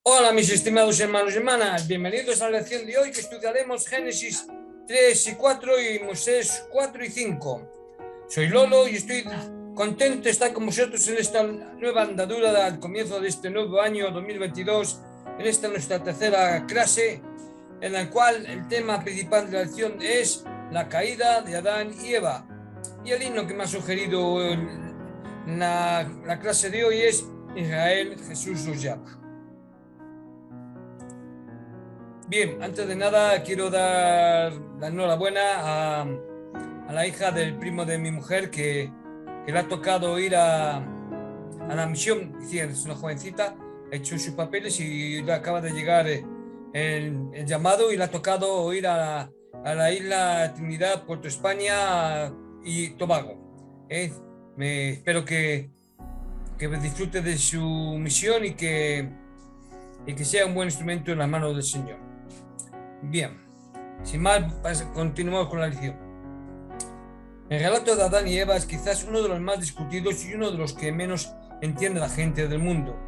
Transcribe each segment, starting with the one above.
Hola mis estimados hermanos y hermanas, bienvenidos a la lección de hoy que estudiaremos Génesis 3 y 4 y Moisés 4 y 5. Soy Lolo y estoy contento de estar con vosotros en esta nueva andadura al comienzo de este nuevo año 2022, en esta nuestra tercera clase, en la cual el tema principal de la lección es la caída de Adán y Eva. Y el himno que me ha sugerido en la clase de hoy es Israel, Jesús os llama. Bien, antes de nada quiero dar la enhorabuena a la hija del primo de mi mujer que le ha tocado ir a la misión. Es una jovencita, ha hecho sus papeles y le acaba de llegar el llamado y le ha tocado ir a la isla Trinidad, Puerto España y Tobago. Espero que disfrute de su misión y que sea un buen instrumento en las manos del Señor. Bien, sin más, continuamos con la lección. El relato de Adán y Eva es quizás uno de los más discutidos y uno de los que menos entiende la gente del mundo.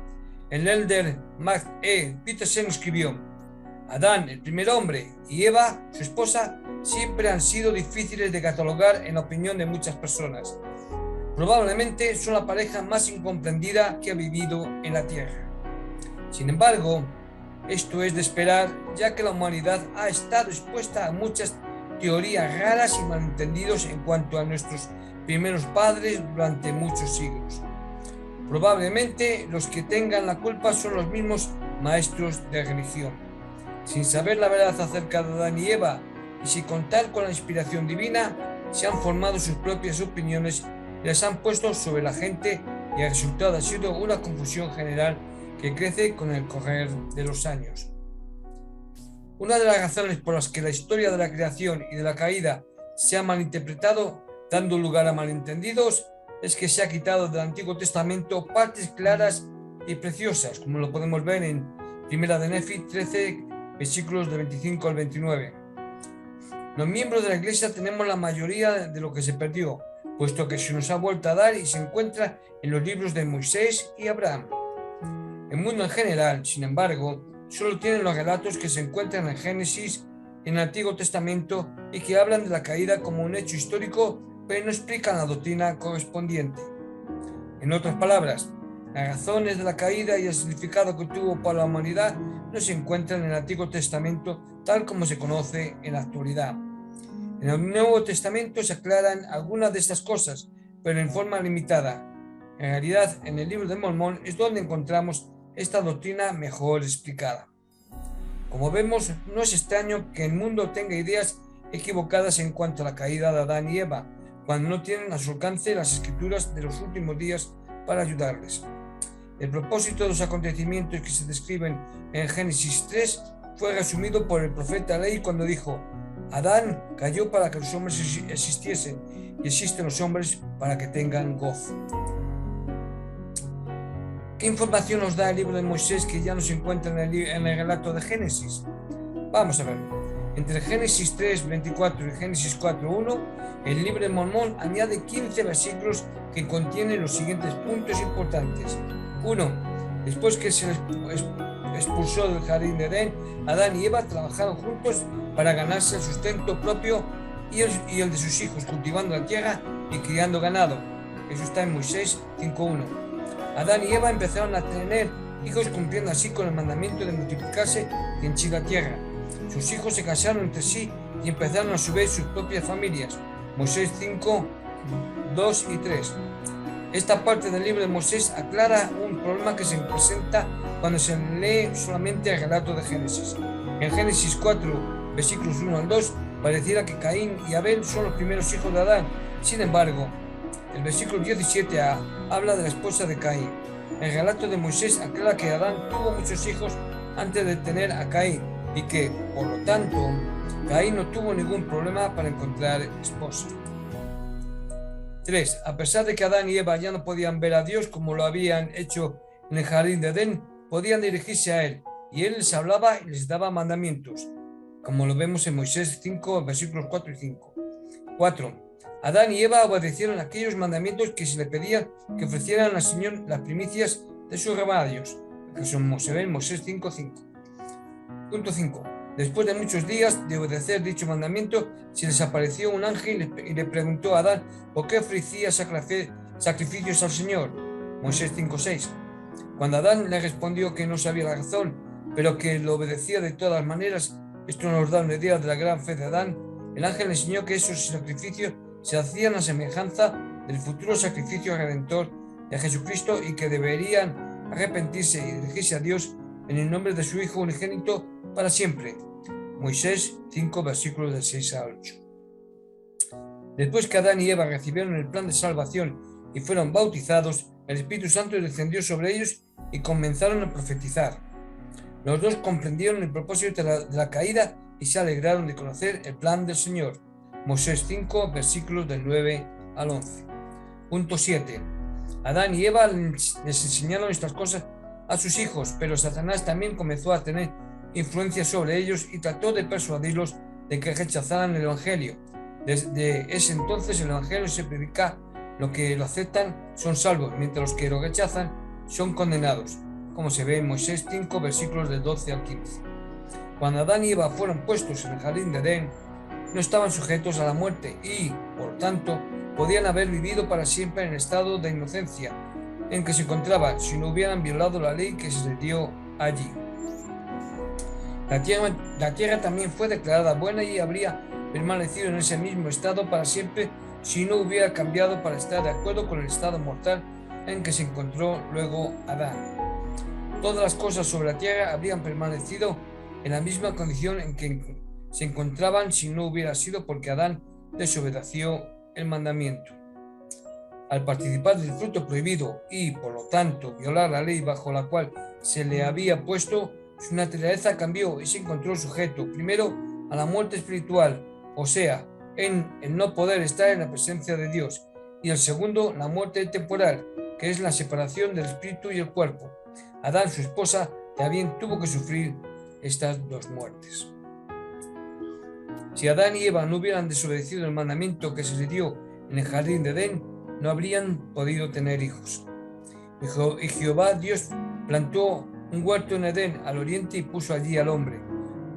El elder Max E. Peterson escribió: Adán, el primer hombre, y Eva, su esposa, siempre han sido difíciles de catalogar en la opinión de muchas personas. Probablemente son la pareja más incomprendida que ha vivido en la tierra. Sin embargo, esto es de esperar, ya que la humanidad ha estado expuesta a muchas teorías raras y malentendidos en cuanto a nuestros primeros padres durante muchos siglos. Probablemente los que tengan la culpa son los mismos maestros de religión. Sin saber la verdad acerca de Adán y Eva y sin contar con la inspiración divina, se han formado sus propias opiniones y las han puesto sobre la gente, y el resultado ha sido una confusión general que crece con el correr de los años. Una de las razones por las que la historia de la creación y de la caída se ha malinterpretado, dando lugar a malentendidos, es que se ha quitado del Antiguo Testamento partes claras y preciosas, como lo podemos ver en 1 de Nefi 13, versículos de 25 al 29. Los miembros de la Iglesia tenemos la mayoría de lo que se perdió, puesto que se nos ha vuelto a dar y se encuentra en los libros de Moisés y Abraham. El mundo en general, sin embargo, solo tiene los relatos que se encuentran en Génesis, en el Antiguo Testamento, y que hablan de la caída como un hecho histórico, pero no explican la doctrina correspondiente. En otras palabras, las razones de la caída y el significado que tuvo para la humanidad no se encuentran en el Antiguo Testamento tal como se conoce en la actualidad. En el Nuevo Testamento se aclaran algunas de estas cosas, pero en forma limitada. En realidad, en el libro de Mormón es donde encontramos esta doctrina mejor explicada. Como vemos, no es extraño que el mundo tenga ideas equivocadas en cuanto a la caída de Adán y Eva, cuando no tienen a su alcance las escrituras de los últimos días para ayudarles. El propósito de los acontecimientos que se describen en Génesis 3 fue resumido por el profeta Ley cuando dijo: Adán cayó para que los hombres existiesen, y existen los hombres para que tengan gozo. ¿Qué información nos da el libro de Moisés que ya no se encuentra en el relato de Génesis? Vamos a ver. Entre Génesis 3, 24 y Génesis 4, 1, el libro de Mormón añade 15 versículos que contienen los siguientes puntos importantes. 1. Después que se les expulsó del jardín de Edén, Adán y Eva trabajaron juntos para ganarse el sustento propio y el de sus hijos, cultivando la tierra y criando ganado. Eso está en Moisés 5.1. Adán y Eva empezaron a tener hijos cumpliendo así con el mandamiento de multiplicarse y henchir la tierra. Sus hijos se casaron entre sí y empezaron a su vez sus propias familias. Moisés 5, 2 y 3. Esta parte del libro de Moisés aclara un problema que se presenta cuando se lee solamente el relato de Génesis. En Génesis 4, versículos 1 al 2, pareciera que Caín y Abel son los primeros hijos de Adán. Sin embargo, el versículo 17a habla de la esposa de Caín. El relato de Moisés aclara que Adán tuvo muchos hijos antes de tener a Caín y que, por lo tanto, Caín no tuvo ningún problema para encontrar esposa. 3. A pesar de que Adán y Eva ya no podían ver a Dios como lo habían hecho en el jardín de Edén, podían dirigirse a Él, y Él les hablaba y les daba mandamientos, como lo vemos en Moisés 5, versículos 4 y 5. 4. Adán y Eva obedecieron aquellos mandamientos que se le pedían que ofrecieran al Señor las primicias de sus rebaños, que se ve en Moisés 5:5. Punto 5. Después de muchos días de obedecer dicho mandamiento, se les apareció un ángel y le preguntó a Adán por qué ofrecía sacrificios al Señor. Moisés 5:6. Cuando Adán le respondió que no sabía la razón, pero que lo obedecía de todas maneras, esto nos da una idea de la gran fe de Adán. El ángel le enseñó que esos sacrificios se hacían a semejanza del futuro sacrificio redentor de Jesucristo y que deberían arrepentirse y dirigirse a Dios en el nombre de su Hijo unigénito para siempre. Moisés 5, versículos del 6 al 8. Después que Adán y Eva recibieron el plan de salvación y fueron bautizados, el Espíritu Santo descendió sobre ellos y comenzaron a profetizar. Los dos comprendieron el propósito de la caída y se alegraron de conocer el plan del Señor. Moisés 5, versículos del 9 al 11. Punto 7. Adán y Eva les enseñaron estas cosas a sus hijos, pero Satanás también comenzó a tener influencia sobre ellos y trató de persuadirlos de que rechazaran el Evangelio. Desde ese entonces el Evangelio se predica: los que lo aceptan son salvos, mientras los que lo rechazan son condenados, como se ve en Moisés 5, versículos del 12 al 15. Cuando Adán y Eva fueron puestos en el jardín de Edén, no estaban sujetos a la muerte y, por lo tanto, podían haber vivido para siempre en el estado de inocencia en que se encontraban si no hubieran violado la ley que se les dio allí. La tierra también fue declarada buena y habría permanecido en ese mismo estado para siempre si no hubiera cambiado para estar de acuerdo con el estado mortal en que se encontró luego Adán. Todas las cosas sobre la tierra habrían permanecido en la misma condición en que se encontraban si no hubiera sido porque Adán desobedeció el mandamiento. Al participar del fruto prohibido y, por lo tanto, violar la ley bajo la cual se le había puesto, su naturaleza cambió y se encontró sujeto, primero, a la muerte espiritual, o sea, en el no poder estar en la presencia de Dios, y el segundo, la muerte temporal, que es la separación del espíritu y el cuerpo. Adán, su esposa, también tuvo que sufrir estas dos muertes. Si Adán y Eva no hubieran desobedecido el mandamiento que se les dio en el jardín de Edén, no habrían podido tener hijos. Y Jehová Dios plantó un huerto en Edén al oriente y puso allí al hombre.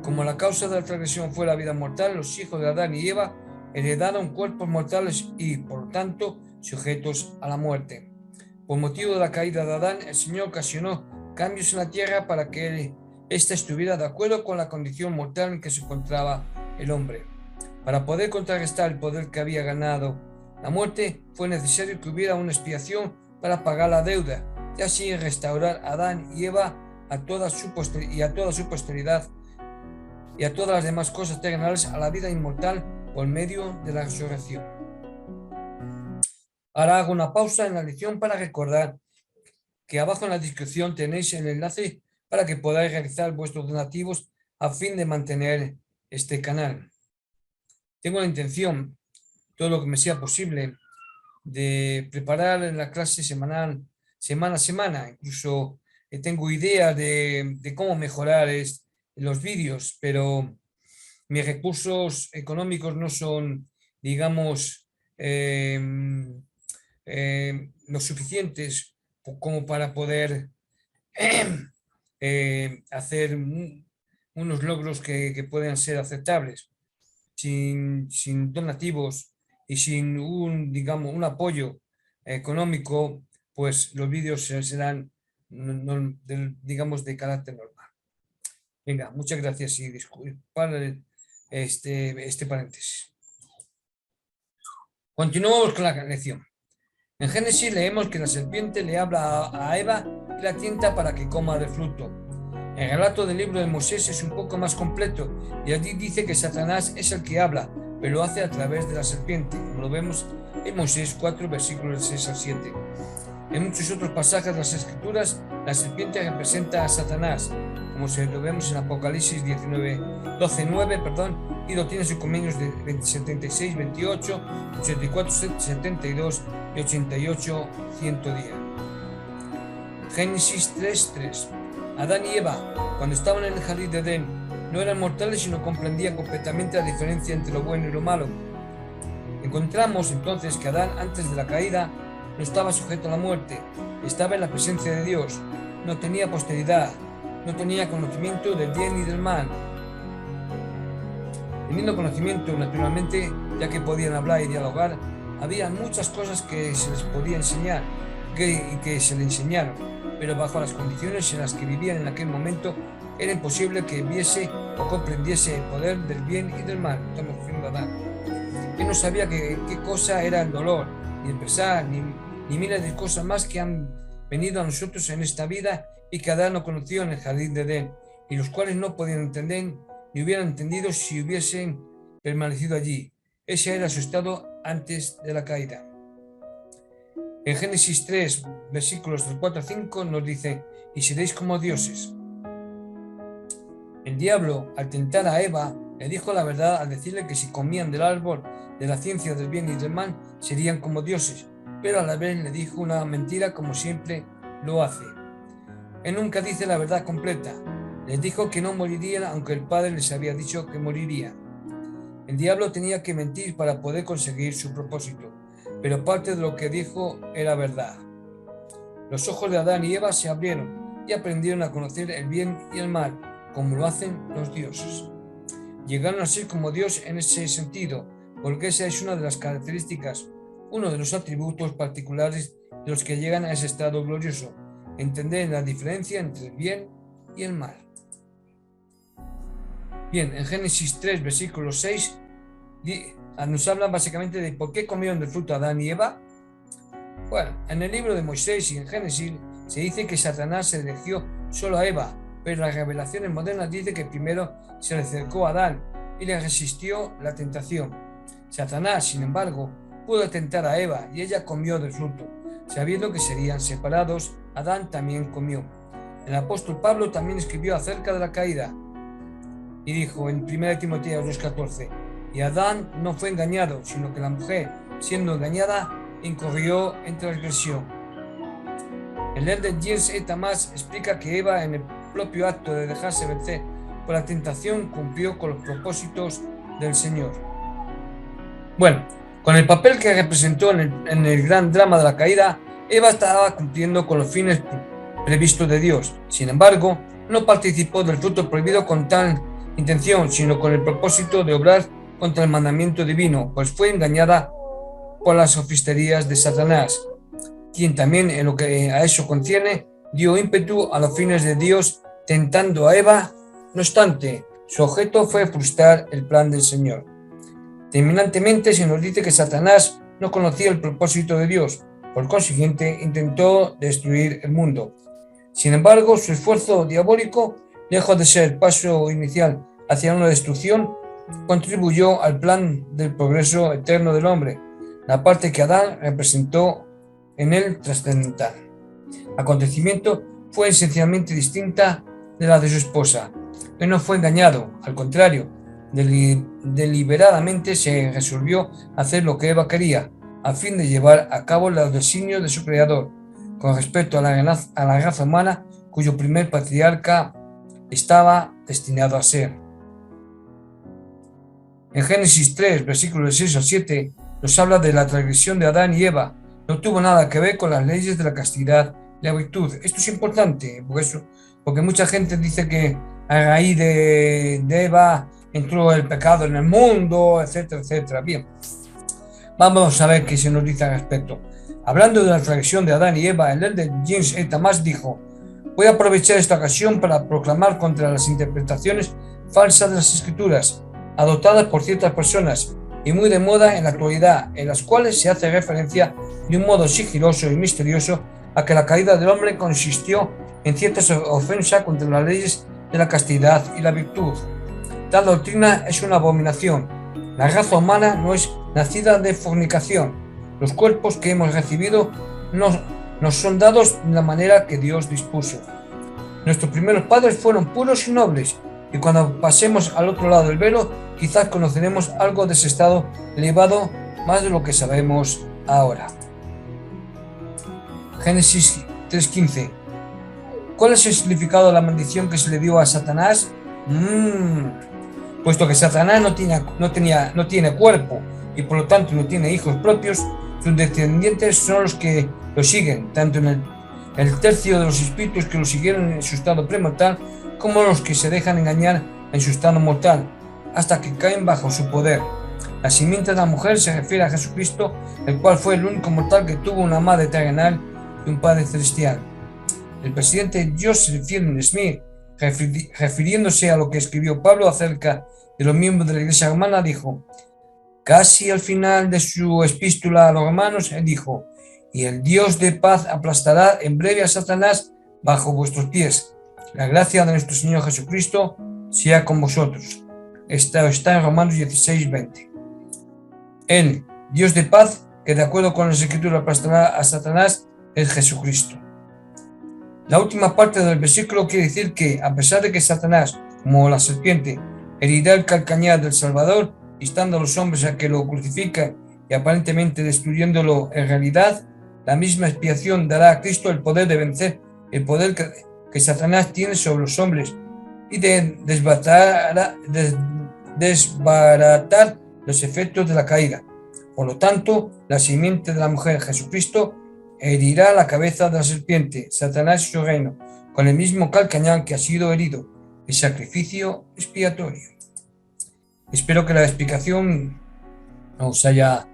Como la causa de la transgresión fue la vida mortal, los hijos de Adán y Eva heredaron cuerpos mortales y, por lo tanto, sujetos a la muerte. Por motivo de la caída de Adán, el Señor ocasionó cambios en la tierra para que ésta estuviera de acuerdo con la condición mortal en que se encontraba el hombre. Para poder contrarrestar el poder que había ganado la muerte, fue necesario que hubiera una expiación para pagar la deuda y así restaurar a Adán y Eva a toda su posteridad y a todas las demás cosas terrenales a la vida inmortal por medio de la resurrección. Ahora hago una pausa en la lección para recordar que abajo en la descripción tenéis el enlace para que podáis realizar vuestros donativos a fin de mantener este canal. Tengo la intención, todo lo que me sea posible, de preparar la clase semanal, semana a semana. Incluso tengo ideas de cómo mejorar los vídeos, pero mis recursos económicos no son, digamos, lo suficientes como para poder hacer unos logros que puedan ser aceptables. Sin donativos y sin un apoyo económico, pues los vídeos serán, digamos, de carácter normal. Venga, muchas gracias y disculpad este paréntesis. Continuamos con la lección. En Génesis leemos que la serpiente le habla a Eva y la tienta para que coma del fruto. El relato del libro de Moisés es un poco más completo y allí dice que Satanás es el que habla, pero lo hace a través de la serpiente, como lo vemos en Moisés 4, versículos 6 al 7. En muchos otros pasajes de las Escrituras, la serpiente representa a Satanás, como lo vemos en Apocalipsis 12:9, y lo tiene en sus convenios de 76, 28, 84, 72 y 88, 110. Génesis 3:3. Adán y Eva, cuando estaban en el jardín de Edén, no eran mortales, sino comprendían completamente la diferencia entre lo bueno y lo malo. Encontramos entonces que Adán, antes de la caída, no estaba sujeto a la muerte, estaba en la presencia de Dios. no tenía posteridad, no tenía conocimiento del bien y del mal. Teniendo conocimiento, naturalmente, ya que podían hablar y dialogar, había muchas cosas que se les podía enseñar y que se le enseñaron, pero bajo las condiciones en las que vivían en aquel momento, era imposible que viese o comprendiese el poder del bien y del mal. Estamos refiriendo a Adán. Él no sabía qué cosa era el dolor, ni el pesar, ni miles de cosas más que han venido a nosotros en esta vida y que Adán no conoció en el jardín de Edén, y los cuales no podían entender ni hubieran entendido si hubiesen permanecido allí. Ese era su estado antes de la caída. En Génesis 3, versículos del 4 a 5 nos dice: y seréis como dioses. El diablo, al tentar a Eva, le dijo la verdad al decirle que si comían del árbol de la ciencia del bien y del mal, serían como dioses, pero a la vez le dijo una mentira como siempre lo hace. Él nunca dice la verdad completa. Les dijo que no morirían aunque el Padre les había dicho que morirían. El diablo tenía que mentir para poder conseguir su propósito, pero parte de lo que dijo era verdad. Los ojos de Adán y Eva se abrieron y aprendieron a conocer el bien y el mal, como lo hacen los dioses. Llegaron a ser como Dios en ese sentido, porque esa es una de las características, uno de los atributos particulares de los que llegan a ese estado glorioso, entender la diferencia entre el bien y el mal. Bien, en Génesis 3, versículo 6, nos habla básicamente de por qué comieron del fruto Adán y Eva. Bueno, en el libro de Moisés y en Génesis se dice que Satanás se dirigió solo a Eva, pero las revelaciones modernas dicen que primero se le acercó a Adán y le resistió la tentación. Satanás, sin embargo, pudo tentar a Eva y ella comió del fruto. Sabiendo que serían separados, Adán también comió. El apóstol Pablo también escribió acerca de la caída y dijo en 1 Timoteo 2,14: y Adán no fue engañado, sino que la mujer, siendo engañada, incurrió en transgresión. El líder James E. Thomas explica que Eva, en el propio acto de dejarse vencer por la tentación, cumplió con los propósitos del Señor. Bueno, con el papel que representó en el gran drama de la caída, Eva estaba cumpliendo con los fines previstos de Dios. Sin embargo, no participó del fruto prohibido con tal intención, sino con el propósito de obrar contra el mandamiento divino, pues fue engañada por las sofisterías de Satanás, quien también, en lo que a eso concierne, dio ímpetu a los fines de Dios, tentando a Eva. No obstante, su objeto fue frustrar el plan del Señor. Terminantemente se nos dice que Satanás no conocía el propósito de Dios, por consiguiente intentó destruir el mundo. Sin embargo, su esfuerzo diabólico, lejos de ser el paso inicial hacia una destrucción, contribuyó al plan del progreso eterno del hombre, la parte que Adán representó en el trascendental. El acontecimiento fue esencialmente distinta de la de su esposa. Él no fue engañado, al contrario, deliberadamente se resolvió hacer lo que Eva quería, a fin de llevar a cabo los designios de su creador, con respecto a la raza humana cuyo primer patriarca estaba destinado a ser. En Génesis 3, versículos 6 al 7, nos habla de la transgresión de Adán y Eva. No tuvo nada que ver con las leyes de la castidad y la virtud. Esto es importante, porque mucha gente dice que a raíz de Eva entró el pecado en el mundo, etcétera, etcétera. Bien, vamos a ver qué se nos dice al respecto. Hablando de la transgresión de Adán y Eva, el líder James E. Thomas dijo: voy a aprovechar esta ocasión para proclamar contra las interpretaciones falsas de las Escrituras, adoptadas por ciertas personas y muy de moda en la actualidad, en las cuales se hace referencia de un modo sigiloso y misterioso a que la caída del hombre consistió en ciertas ofensas contra las leyes de la castidad y la virtud. Tal doctrina es una abominación. La raza humana no es nacida de fornicación. Los cuerpos que hemos recibido nos son dados de la manera que Dios dispuso. Nuestros primeros padres fueron puros y nobles, y cuando pasemos al otro lado del velo, quizás conoceremos algo de ese estado elevado, más de lo que sabemos ahora. Génesis 3:15. ¿Cuál es el significado de la maldición que se le dio a Satanás? Puesto que Satanás no tiene cuerpo y por lo tanto no tiene hijos propios, sus descendientes son los que lo siguen, tanto en el el tercio de los espíritus que lo siguieron en su estado premortal, como los que se dejan engañar en su estado mortal, hasta que caen bajo su poder. La simiente de la mujer se refiere a Jesucristo, el cual fue el único mortal que tuvo una madre terrenal y un padre celestial. El presidente Joseph Fielding Smith, refiriéndose a lo que escribió Pablo acerca de los miembros de la Iglesia romana, dijo: casi al final de su epístola a los romanos, él dijo: y el Dios de paz aplastará en breve a Satanás bajo vuestros pies. La gracia de nuestro Señor Jesucristo sea con vosotros. Esto está en Romanos 16:20. El Dios de paz, que de acuerdo con las Escrituras aplastará a Satanás, es Jesucristo. La última parte del versículo quiere decir que, a pesar de que Satanás, como la serpiente, herirá el calcañar del Salvador, instando a los hombres a que lo crucifiquen y aparentemente destruyéndolo en realidad, la misma expiación dará a Cristo el poder de vencer el poder que Satanás tiene sobre los hombres y de desbaratar los efectos de la caída. Por lo tanto, la simiente de la mujer, Jesucristo, herirá la cabeza de la serpiente, Satanás y su reino, con el mismo calcañar que ha sido herido, el sacrificio expiatorio. Espero que la explicación os haya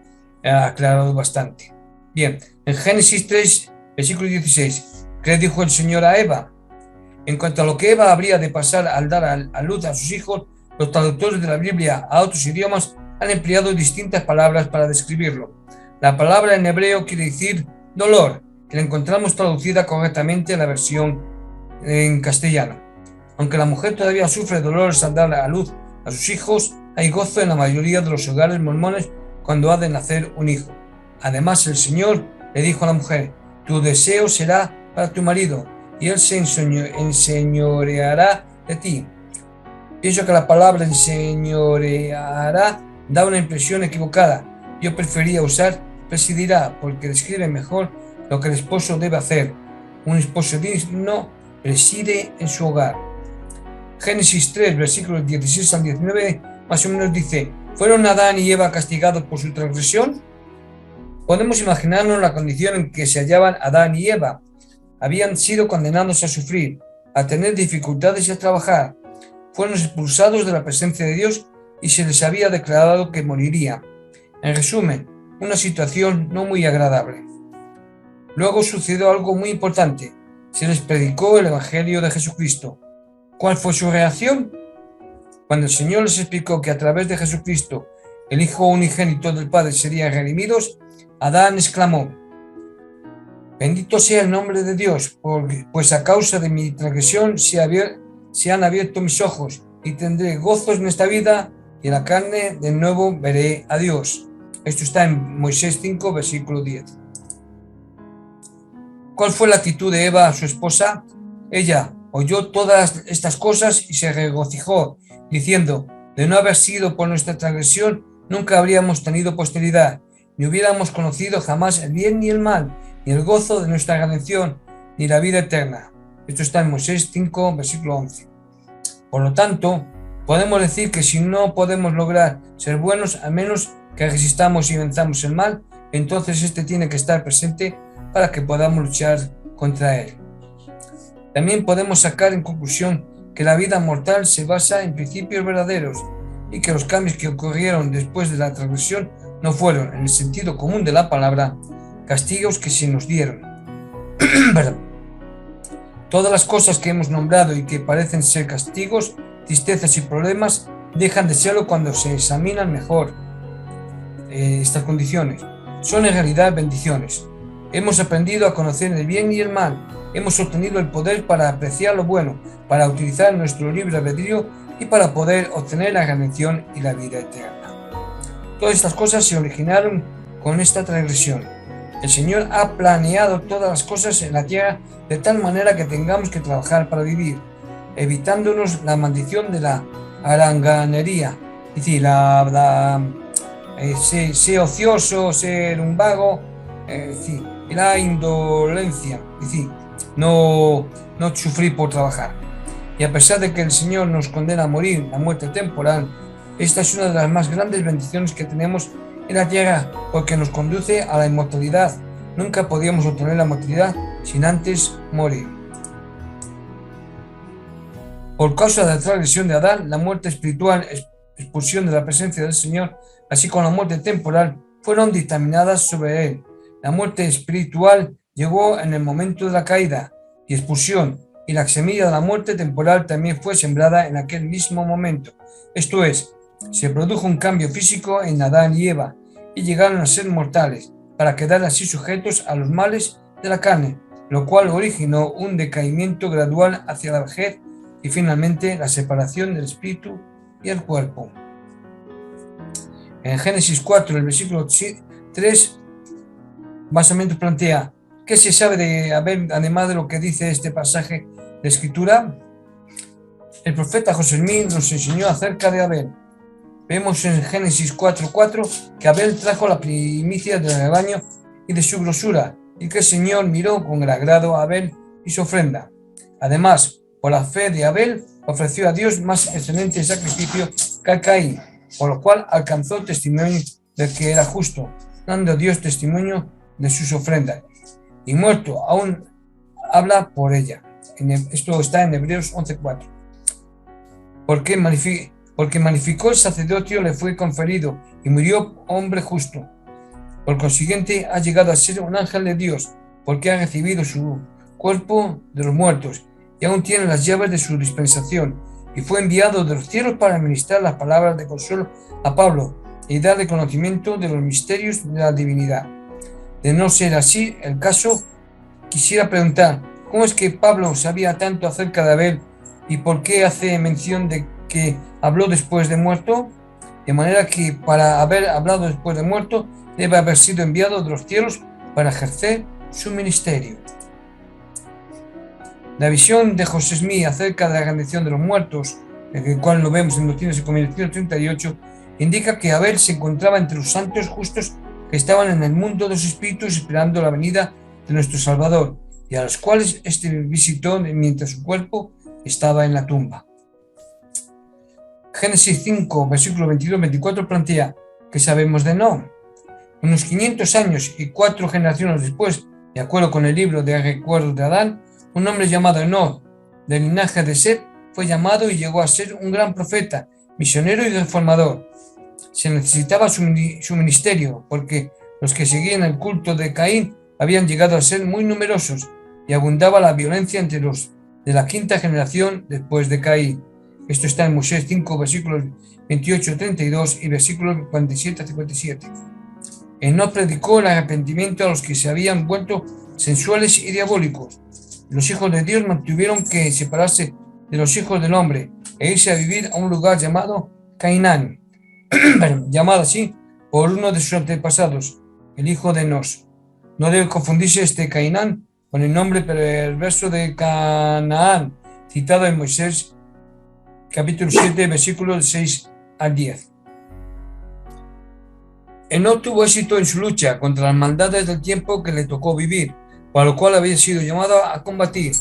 aclarado bastante. Bien, en Génesis 3, versículo 16, ¿qué le dijo el Señor a Eva? En cuanto a lo que Eva habría de pasar al dar a luz a sus hijos, los traductores de la Biblia a otros idiomas han empleado distintas palabras para describirlo. La palabra en hebreo quiere decir dolor, que la encontramos traducida correctamente en la versión en castellano. Aunque la mujer todavía sufre dolores al dar a luz a sus hijos, hay gozo en la mayoría de los hogares mormones cuando ha de nacer un hijo. Además, el Señor le dijo a la mujer: tu deseo será para tu marido y él se enseñoreará de ti. Pienso que la palabra enseñoreará da una impresión equivocada. Yo prefería usar presidirá, porque describe mejor lo que el esposo debe hacer. Un esposo digno preside en su hogar. Génesis 3, versículos 16 al 19, más o menos dice: ¿fueron Adán y Eva castigados por su transgresión? Podemos imaginarnos la condición en que se hallaban Adán y Eva. Habían sido condenados a sufrir, a tener dificultades y a trabajar. Fueron expulsados de la presencia de Dios y se les había declarado que moriría. En resumen, una situación no muy agradable. Luego sucedió algo muy importante. Se les predicó el Evangelio de Jesucristo. ¿Cuál fue su reacción? Cuando el Señor les explicó que a través de Jesucristo, el Hijo unigénito del Padre, serían redimidos, Adán exclamó: bendito sea el nombre de Dios, pues a causa de mi transgresión se han abierto mis ojos y tendré gozos en esta vida y en la carne de nuevo veré a Dios. Esto está en Moisés 5, versículo 10. ¿Cuál fue la actitud de Eva, su esposa? Ella oyó todas estas cosas y se regocijó, diciendo: de no haber sido por nuestra transgresión, nunca habríamos tenido posteridad, ni hubiéramos conocido jamás el bien ni el mal, ni el gozo de nuestra redención, ni la vida eterna. Esto está en Moisés 5, versículo 11. Por lo tanto, podemos decir que si no podemos lograr ser buenos, a menos que resistamos y venzamos el mal, entonces este tiene que estar presente para que podamos luchar contra él. También podemos sacar en conclusión que la vida mortal se basa en principios verdaderos y que los cambios que ocurrieron después de la transgresión no fueron, en el sentido común de la palabra, castigos que se nos dieron. Todas las cosas que hemos nombrado y que parecen ser castigos, tristezas y problemas, dejan de serlo cuando se examinan mejor estas condiciones. Son en realidad bendiciones. Hemos aprendido a conocer el bien y el mal. Hemos obtenido el poder para apreciar lo bueno, para utilizar nuestro libre albedrío y para poder obtener la redención y la vida eterna. Todas estas cosas se originaron con esta transgresión. El Señor ha planeado todas las cosas en la tierra de tal manera que tengamos que trabajar para vivir, evitándonos la maldición de la haraganería, es decir, ser ocioso, ser un vago, y la indolencia, es decir, no sufrir por trabajar. Y a pesar de que el Señor nos condena a morir, la muerte temporal, esta es una de las más grandes bendiciones que tenemos en la tierra, porque nos conduce a la inmortalidad. Nunca podíamos obtener la inmortalidad sin antes morir. Por causa de la transgresión de Adán, la muerte espiritual, expulsión de la presencia del Señor, así como la muerte temporal, fueron dictaminadas sobre él. La muerte espiritual llegó en el momento de la caída y expulsión, y la semilla de la muerte temporal también fue sembrada en aquel mismo momento. Esto es, se produjo un cambio físico en Adán y Eva, y llegaron a ser mortales, para quedar así sujetos a los males de la carne, lo cual originó un decaimiento gradual hacia la vejez y finalmente la separación del espíritu y el cuerpo. En Génesis 4, el versículo 3, más o menos plantea: ¿qué se sabe de Abel, además de lo que dice este pasaje de Escritura? El profeta José Smith nos enseñó acerca de Abel. Vemos en Génesis 4:4 que Abel trajo la primicia del rebaño y de su grosura, y que el Señor miró con agrado a Abel y su ofrenda. Además, por la fe de Abel, ofreció a Dios más excelente sacrificio que a Caín, por lo cual alcanzó testimonio de que era justo, dando a Dios testimonio de sus ofrendas. Y muerto aún habla por ella. Esto está en Hebreos 11:4. Porque magnificó el sacerdocio le fue conferido y murió hombre justo. Por consiguiente, ha llegado a ser un ángel de Dios, porque ha recibido su cuerpo de los muertos y aún tiene las llaves de su dispensación, y fue enviado de los cielos para ministrar las palabras de consuelo a Pablo y darle conocimiento de los misterios de la divinidad. De no ser así el caso, quisiera preguntar, ¿cómo es que Pablo sabía tanto acerca de Abel y por qué hace mención de que habló después de muerto? De manera que para haber hablado después de muerto, debe haber sido enviado de los cielos para ejercer su ministerio. La visión de José Smith acerca de la redención de los muertos, el cual lo vemos en Doctrinas y Convicciones 38, indica que Abel se encontraba entre los santos justos que estaban en el mundo de los espíritus esperando la venida de nuestro Salvador, y a los cuales este visitó mientras su cuerpo estaba en la tumba. Génesis 5, versículo 22-24 plantea: ¿qué sabemos de Noé? Unos 500 años y 4 generaciones después, de acuerdo con el libro de Recuerdos de Adán, un hombre llamado Enoc, del linaje de Set, fue llamado y llegó a ser un gran profeta, misionero y reformador. Se necesitaba su ministerio, porque los que seguían el culto de Caín habían llegado a ser muy numerosos y abundaba la violencia entre los de la quinta generación después de Caín. Esto está en Moisés 5, versículos 28-32 y versículos 47-57. Enoc predicó el arrepentimiento a los que se habían vuelto sensuales y diabólicos. Los hijos de Dios mantuvieron que separarse de los hijos del hombre e irse a vivir a un lugar llamado Cainán, llamado así por uno de sus antepasados, el hijo de Enos. No debe confundirse este Cainán con el nombre perverso de Canaán, citado en Moisés capítulo 7, versículos 6 al 10. Enoc tuvo éxito en su lucha contra las maldades del tiempo que le tocó vivir, para lo cual había sido llamado a combatir.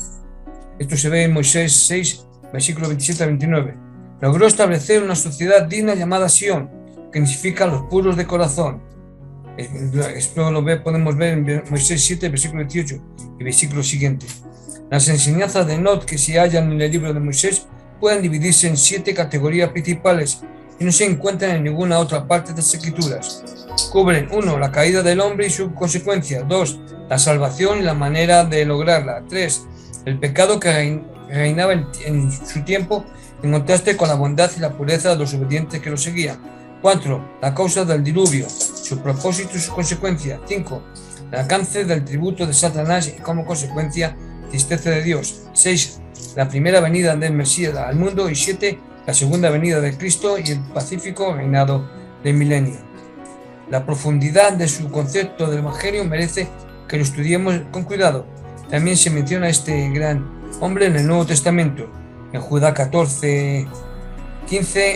Esto se ve en Moisés 6, versículos 27 a 29. Logró establecer una sociedad digna llamada Sión, que significa los puros de corazón. Esto podemos ver en Moisés 7, versículo 18 y versículo siguiente. Las enseñanzas de Enoc que se hallan en el libro de Moisés pueden dividirse en 7 categorías principales y no se encuentran en ninguna otra parte de las Escrituras. Cubren 1. La caída del hombre y su consecuencia. 2. La salvación y la manera de lograrla. 3. El pecado que reinaba en su tiempo en contraste con la bondad y la pureza de los obedientes que lo seguían. 4. La causa del diluvio, su propósito y su consecuencia. 5. El alcance del tributo de Satanás y como consecuencia tristeza de Dios. 6. La primera venida del Mesías al mundo. Y 7. La segunda venida de Cristo y el pacífico reinado del milenio. La profundidad de su concepto del Evangelio merece que lo estudiemos con cuidado. También se menciona a este gran hombre en el Nuevo Testamento, en Judas 14:15,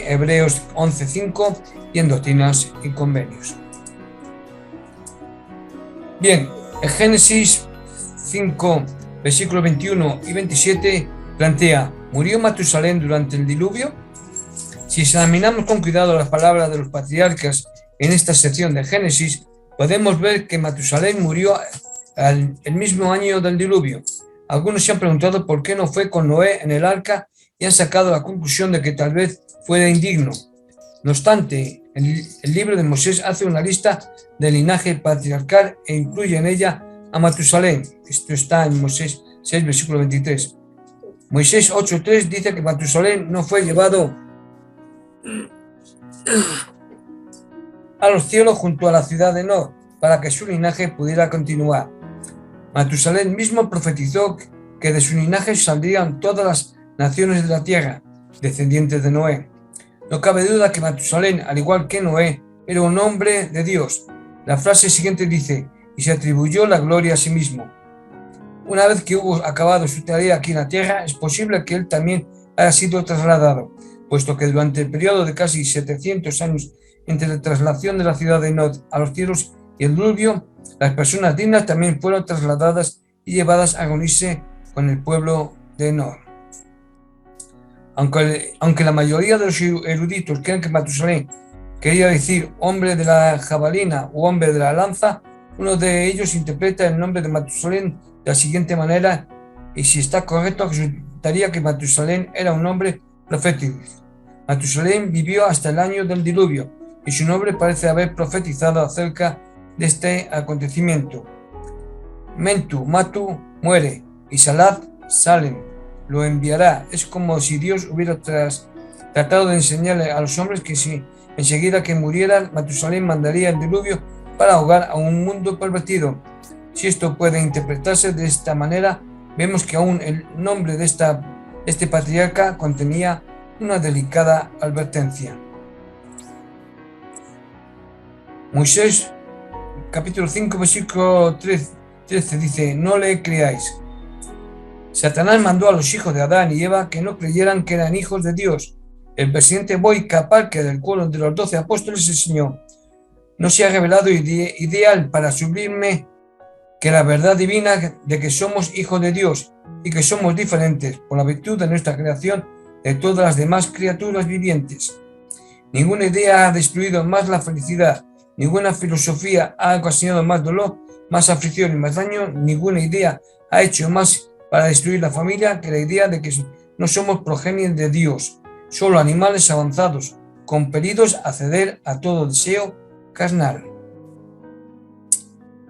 Hebreos 11:5 y en Doctrinas y Convenios. Bien, en Génesis 5, versículos 21 y 27 plantea: ¿murió Matusalén durante el diluvio? Si examinamos con cuidado las palabras de los patriarcas en esta sección de Génesis, podemos ver que Matusalén murió el mismo año del diluvio. Algunos se han preguntado por qué no fue con Noé en el arca y han sacado la conclusión de que tal vez fuera indigno. No obstante, el libro de Moisés hace una lista del linaje patriarcal e incluye en ella a Matusalén. Esto está en Moisés 6, versículo 23. Moisés 8.3 dice que Matusalén no fue llevado a los cielos junto a la ciudad de Nod para que su linaje pudiera continuar. Matusalén mismo profetizó que de su linaje saldrían todas las naciones de la tierra, descendientes de Noé. No cabe duda que Matusalén, al igual que Noé, era un hombre de Dios. La frase siguiente dice, y se atribuyó la gloria a sí mismo. Una vez que hubo acabado su tarea aquí en la tierra, es posible que él también haya sido trasladado, puesto que durante el periodo de casi 700 años entre la traslación de la ciudad de Nod a los cielos y el diluvio, las personas dignas también fueron trasladadas y llevadas a reunirse con el pueblo de Nod. Aunque la mayoría de los eruditos creen que Matusalén quería decir hombre de la jabalina o hombre de la lanza, uno de ellos interpreta el nombre de Matusalén de la siguiente manera, y si está correcto, resultaría que Matusalén era un hombre profético. Matusalén vivió hasta el año del diluvio, y su nombre parece haber profetizado acerca de este acontecimiento. Matu, muere, y Salat, salen, lo enviará. Es como si Dios hubiera tratado de enseñarle a los hombres que si enseguida que murieran, Matusalén mandaría el diluvio para ahogar a un mundo pervertido. Si esto puede interpretarse de esta manera, vemos que aún el nombre de este patriarca contenía una delicada advertencia. Moisés, capítulo 5, versículo 13 dice, no le creáis. Satanás mandó a los hijos de Adán y Eva que no creyeran que eran hijos de Dios. El presidente Boyka Parker del cuerno de los 12 apóstoles enseñó, no se ha revelado ideal para sublime que la verdad divina de que somos hijos de Dios y que somos diferentes por la virtud de nuestra creación de todas las demás criaturas vivientes. Ninguna idea ha destruido más la felicidad, ninguna filosofía ha ocasionado más dolor, más aflicción y más daño, ninguna idea ha hecho más para destruir la familia que la idea de que no somos progenie de Dios, solo animales avanzados, compelidos a ceder a todo deseo carnal.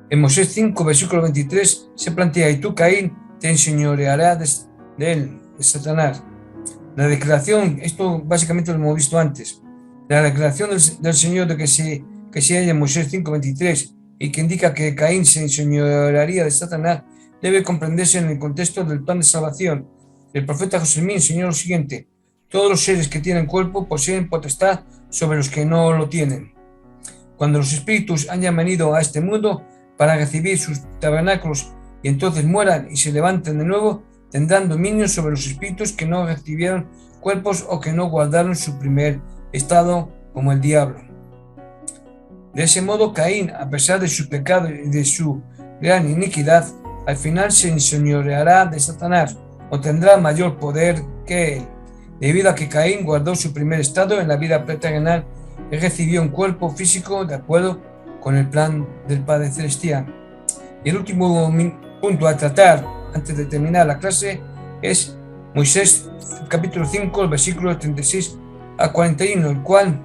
En Moisés 5, versículo 23 se plantea, y tú, Caín, te enseñorearás de él, de Satanás. La declaración, esto básicamente lo hemos visto antes, la declaración del Señor de que se halla en Moisés 5, 23 y que indica que Caín se enseñorearía de Satanás, debe comprenderse en el contexto del plan de salvación. El profeta José enseñó lo siguiente, todos los seres que tienen cuerpo poseen potestad sobre los que no lo tienen. Cuando los espíritus hayan venido a este mundo para recibir sus tabernáculos y entonces mueran y se levanten de nuevo, tendrán dominio sobre los espíritus que no recibieron cuerpos o que no guardaron su primer estado, como el diablo. De ese modo, Caín, a pesar de su pecado y de su gran iniquidad, al final se enseñoreará de Satanás o tendrá mayor poder que él, debido a que Caín guardó su primer estado en la vida terrenal y recibió un cuerpo físico de acuerdo con el plan del Padre Celestial. Y el último punto a tratar antes de terminar la clase es Moisés capítulo 5, el versículo 36 a 41, el cual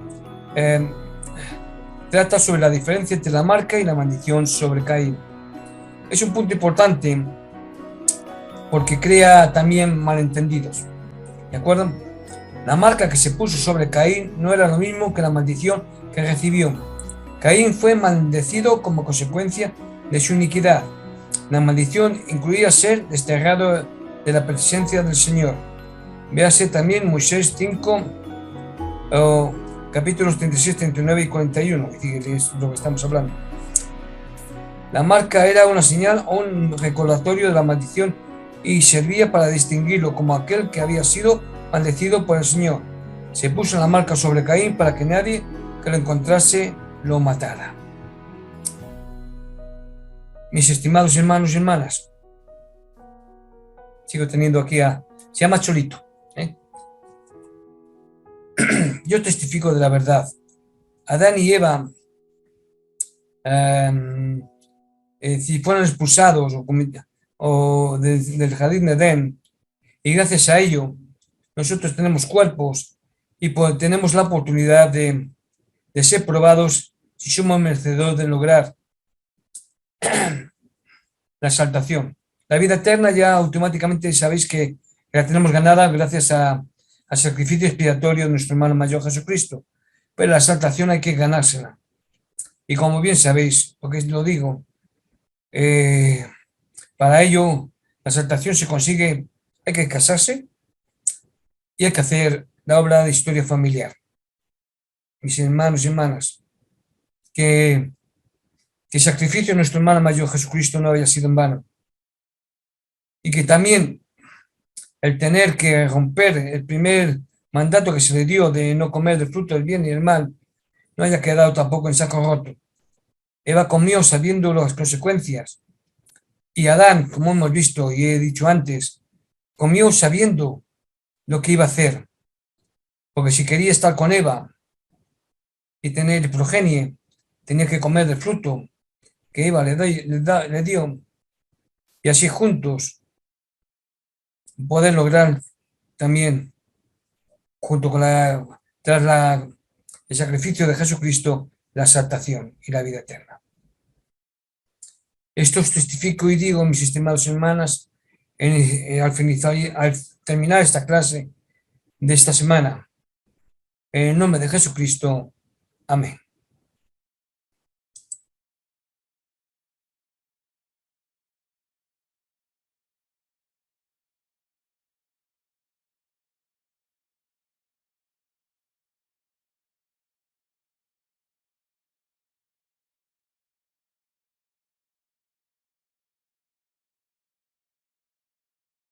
trata sobre la diferencia entre la marca y la maldición sobre Caín. Es un punto importante porque crea también malentendidos. ¿De acuerdo? La marca que se puso sobre Caín no era lo mismo que la maldición que recibió. Caín fue maldecido como consecuencia de su iniquidad. La maldición incluía ser desterrado de la presencia del Señor. Véase también Moisés 5, capítulos 36, 39 y 41, es lo que estamos hablando. La marca era una señal o un recordatorio de la maldición y servía para distinguirlo como aquel que había sido maldecido por el Señor. Se puso la marca sobre Caín para que nadie que lo encontrase lo matara. Mis estimados hermanos y hermanas, sigo teniendo aquí se llama Cholito, Yo testifico de la verdad. Adán y Eva si fueran expulsados del jardín de Edén, y gracias a ello nosotros tenemos cuerpos y tenemos la oportunidad de ser probados si somos merecedores de lograr la exaltación. La vida eterna ya automáticamente sabéis que la tenemos ganada gracias al sacrificio expiatorio de nuestro hermano mayor Jesucristo, pero la exaltación hay que ganársela. Y como bien sabéis, porque lo digo, para ello la exaltación se consigue, hay que casarse y hay que hacer la obra de historia familiar. Mis hermanos y hermanas, que el sacrificio de nuestro hermano mayor Jesucristo no haya sido en vano. Y que también el tener que romper el primer mandato que se le dio de no comer del fruto del bien y del mal no haya quedado tampoco en saco roto. Eva comió sabiendo las consecuencias. Y Adán, como hemos visto y he dicho antes, comió sabiendo lo que iba a hacer. Porque si quería estar con Eva y tener progenie, tenía que comer del fruto que Eva le dio. Y así juntos poder lograr también, junto con el sacrificio de Jesucristo, la exaltación y la vida eterna. Esto os testifico y digo, mis estimados hermanas, al terminar esta clase de esta semana. En el nombre de Jesucristo. Amén.